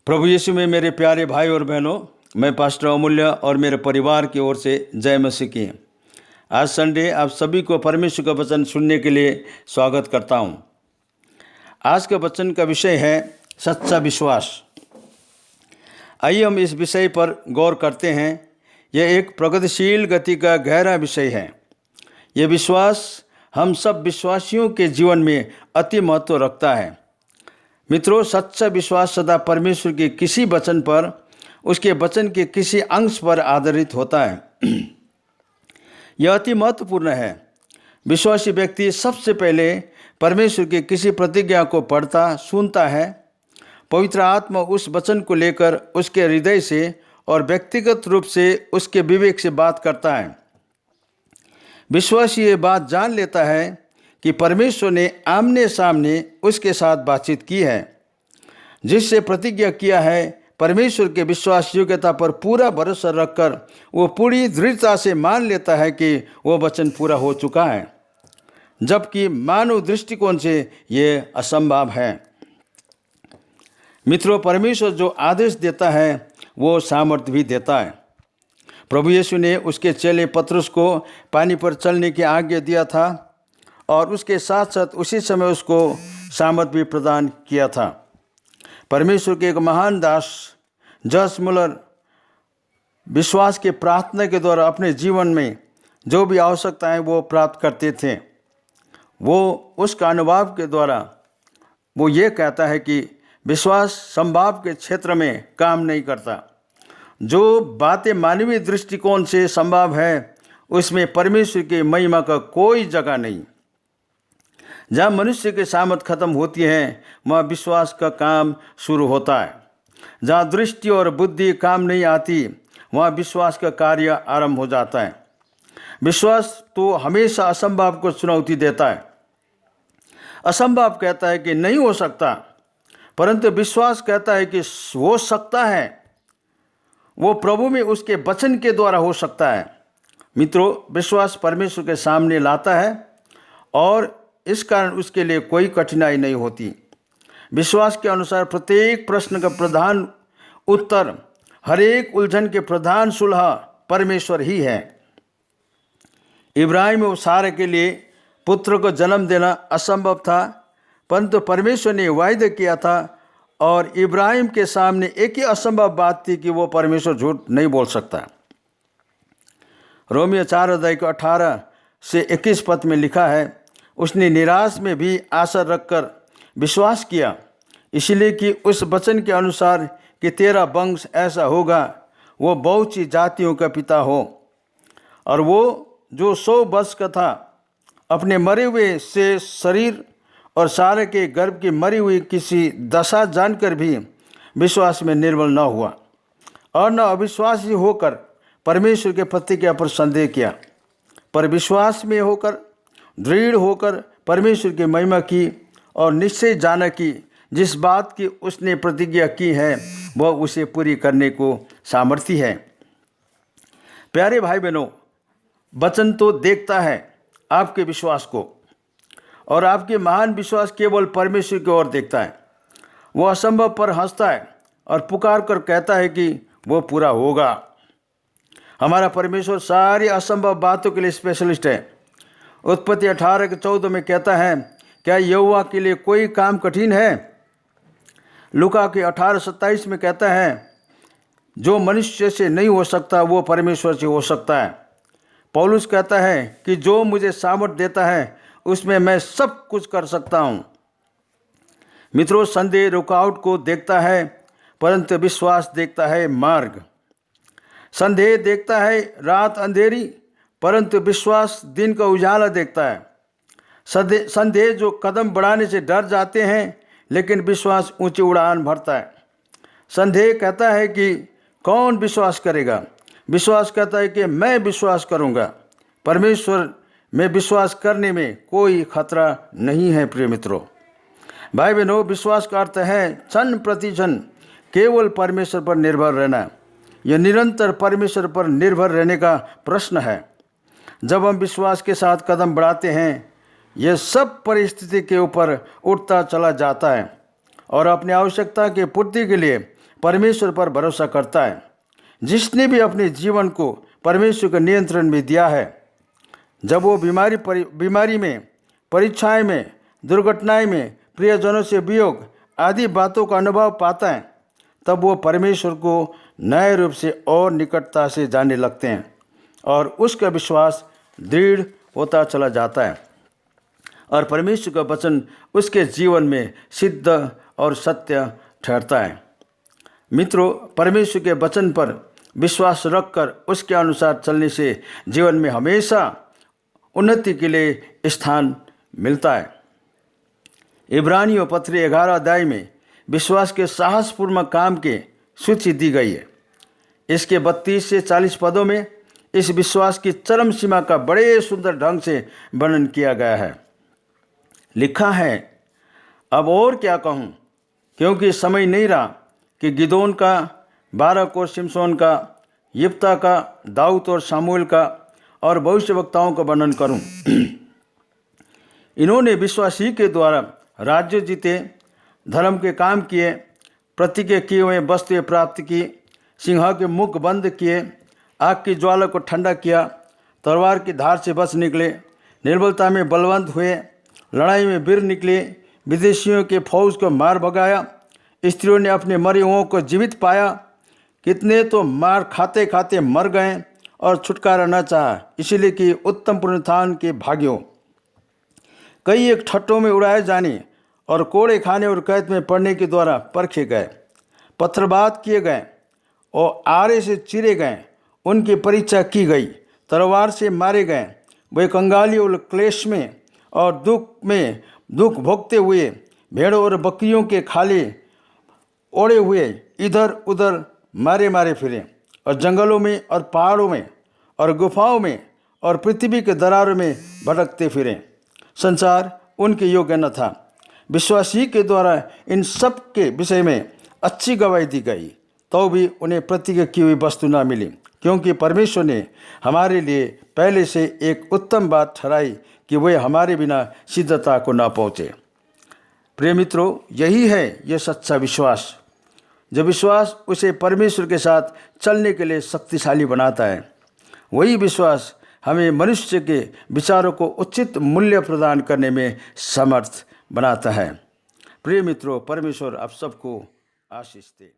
प्रभु यीशु में मेरे प्यारे भाई और बहनों, मैं पास्टर अमूल्य और मेरे परिवार की ओर से जय मसीह की। आज संडे आप सभी को परमेश्वर का वचन सुनने के लिए स्वागत करता हूं। आज के वचन का विषय है सच्चा विश्वास। आइए हम इस विषय पर गौर करते हैं। यह एक प्रगतिशील गति का गहरा विषय है। यह विश्वास हम सब विश्वासियों के जीवन में अति महत्व रखता है। मित्रों, सच्चा विश्वास सदा परमेश्वर के किसी वचन पर, उसके वचन के किसी अंश पर आधारित होता है। यह अति महत्वपूर्ण है। विश्वासी व्यक्ति सबसे पहले परमेश्वर की किसी प्रतिज्ञा को पढ़ता, सुनता है। पवित्र आत्मा उस वचन को लेकर उसके हृदय से और व्यक्तिगत रूप से उसके विवेक से बात करता है। विश्वासी ये बात जान लेता है कि परमेश्वर ने आमने सामने उसके साथ बातचीत की है, जिससे प्रतिज्ञा किया है। परमेश्वर के विश्वास योग्यता पर पूरा भरोसा रखकर वो पूरी दृढ़ता से मान लेता है कि वो वचन पूरा हो चुका है, जबकि मानव दृष्टिकोण से ये असंभव है। मित्रों, परमेश्वर जो आदेश देता है वो सामर्थ्य भी देता है। प्रभु यीशु ने उसके चेले पतरस को पानी पर चलने की आज्ञा दिया था और उसके साथ साथ उसी समय उसको सामर्थ भी प्रदान किया था। परमेश्वर के एक महान दास जॉस मुलर विश्वास के प्रार्थना के द्वारा अपने जीवन में जो भी आवश्यकताएं वो प्राप्त करते थे, वो उसका अनुभव के द्वारा वो ये कहता है कि विश्वास संभाव के क्षेत्र में काम नहीं करता। जो बातें मानवीय दृष्टिकोण से संभव है, उसमें परमेश्वर की महिमा का कोई जगह नहीं। जहाँ मनुष्य की सामर्थ खत्म होती है, वहाँ विश्वास का काम शुरू होता है। जहाँ दृष्टि और बुद्धि काम नहीं आती, वहाँ विश्वास का कार्य आरंभ हो जाता है। विश्वास तो हमेशा असंभव को चुनौती देता है। असंभव कहता है कि नहीं हो सकता, परंतु विश्वास कहता है कि हो सकता है। वो प्रभु में उसके वचन के द्वारा हो सकता है। मित्रों, विश्वास परमेश्वर के सामने लाता है और इस कारण उसके लिए कोई कठिनाई नहीं होती। विश्वास के अनुसार प्रत्येक प्रश्न का प्रधान उत्तर, हर एक उलझन के प्रधान सुलह परमेश्वर ही है। इब्राहिम और सारा के लिए पुत्र को जन्म देना असंभव था, परंतु परमेश्वर ने वायदा किया था और इब्राहिम के सामने एक ही असंभव बात थी कि वो परमेश्वर झूठ नहीं बोल सकता। रोमियो 4:18 से 21 पद में लिखा है, उसने निराश में भी आशा रखकर विश्वास किया, इसलिए कि उस वचन के अनुसार कि तेरा वंश ऐसा होगा, वो बहुत सी जातियों का पिता हो। और वो जो 100 वर्ष का था, अपने मरे हुए से शरीर और सारे के गर्भ की मरी हुई किसी दशा जानकर भी विश्वास में निर्बल न हुआ और न अविश्वासी होकर परमेश्वर के प्रतिज्ञा पर संदेह किया, पर विश्वास में होकर दृढ़ होकर परमेश्वर की महिमा की और निश्चय जाना कि जिस बात की उसने प्रतिज्ञा की है वह उसे पूरी करने को सामर्थ्य है। प्यारे भाई बहनों, वचन तो देखता है आपके विश्वास को, और आपके महान विश्वास केवल परमेश्वर की ओर देखता है। वह असंभव पर हंसता है और पुकार कर कहता है कि वो पूरा होगा। हमारा परमेश्वर सारी असंभव बातों के लिए स्पेशलिस्ट है। उत्पत्ति 18:14 में कहता है, क्या यहोवा के लिए कोई काम कठिन है? लूका के 18:27 में कहता है, जो मनुष्य से नहीं हो सकता वो परमेश्वर से हो सकता है। पौलुस कहता है कि जो मुझे सामर्थ देता है उसमें मैं सब कुछ कर सकता हूँ। मित्रों, संदेह रुकावट को देखता है, परंतु विश्वास देखता है मार्ग। संदेह देखता है रात अंधेरी, परंतु विश्वास दिन का उजाला देखता है। संदेह जो कदम बढ़ाने से डर जाते हैं, लेकिन विश्वास ऊंची उड़ान भरता है। संदेह कहता है कि कौन विश्वास करेगा, विश्वास कहता है कि मैं विश्वास करूंगा। परमेश्वर में विश्वास करने में कोई खतरा नहीं है। प्रिय मित्रों, भाई बहनों, विश्वास का अर्थ है क्षण प्रति क्षण केवल परमेश्वर पर निर्भर रहना। यह निरंतर परमेश्वर पर निर्भर रहने का प्रश्न है। जब हम विश्वास के साथ कदम बढ़ाते हैं, यह सब परिस्थिति के ऊपर उठता चला जाता है और अपनी आवश्यकता की पूर्ति के लिए परमेश्वर पर भरोसा करता है। जिसने भी अपने जीवन को परमेश्वर के नियंत्रण में दिया है, जब वो बीमारी में, परीक्षाएं में, दुर्घटनाएं में, प्रियजनों से वियोग आदि बातों का अनुभव पाता है, तब वो परमेश्वर को नए रूप से और निकटता से जानने लगते हैं और उसका विश्वास दृढ़ होता चला जाता है और परमेश्वर का वचन उसके जीवन में सिद्ध और सत्य ठहरता है। मित्रों, परमेश्वर के वचन पर विश्वास रखकर उसके अनुसार चलने से जीवन में हमेशा उन्नति के लिए स्थान मिलता है। इब्रानियों पत्री 11 अध्याय में विश्वास के साहसपूर्वक काम के सूची दी गई है। इसके 32 से 40 पदों में इस विश्वास की चरम सीमा का बड़े सुंदर ढंग से वर्णन किया गया है। लिखा है, अब और क्या कहूँ, क्योंकि समय नहीं रहा कि गिदोन का, बारक और शिमशोन का, यिप्ता का, दाऊद और शामूएल का और भविष्यवक्ताओं का वर्णन करूं। इन्होंने विश्वासी के द्वारा राज्य जीते, धर्म के काम किए, प्रतिज्ञा किए हुए वस्तुएं प्राप्त की, सिंह के मुख बंद किए, आग की ज्वाला को ठंडा किया, तलवार की धार से बच निकले, निर्बलता में बलवंत हुए, लड़ाई में वीर निकले, विदेशियों के फौज को मार भगाया, स्त्रियों ने अपने मरे हुओं को जीवित पाया, कितने तो मार खाते खाते मर गए और छुटकारा न चाहा, इसलिए कि उत्तम पुनरुत्थान के भाग्यों। कई एक ठट्टों में उड़ाए जाने और कोड़े खाने और कैद में पड़ने के द्वारा परखे गए, पत्थरबाद किए गए और आरे से चीरे गए, उनकी परीक्षा की गई, तलवार से मारे गए, वे कंगाली और क्लेश में और दुख भोगते हुए भेड़ों और बकरियों के खाले ओढ़े हुए इधर उधर मारे फिरे और जंगलों में और पहाड़ों में और गुफाओं में और पृथ्वी के दरारों में भटकते फिरे। संसार उनके योग्य न था। विश्वासी के द्वारा इन सब के विषय में अच्छी गवाही दी गई, तो भी उन्हें प्रतिज्ञा की हुई वस्तु न मिली, क्योंकि परमेश्वर ने हमारे लिए पहले से एक उत्तम बात ठहराई कि वे हमारे बिना सिद्धता को न पहुँचे। प्रिय मित्रों, यही है यह सच्चा विश्वास। जो विश्वास उसे परमेश्वर के साथ चलने के लिए शक्तिशाली बनाता है, वही विश्वास हमें मनुष्य के विचारों को उचित मूल्य प्रदान करने में समर्थ बनाता है। प्रिय मित्रों, परमेश्वर आप सबको आशीष दे।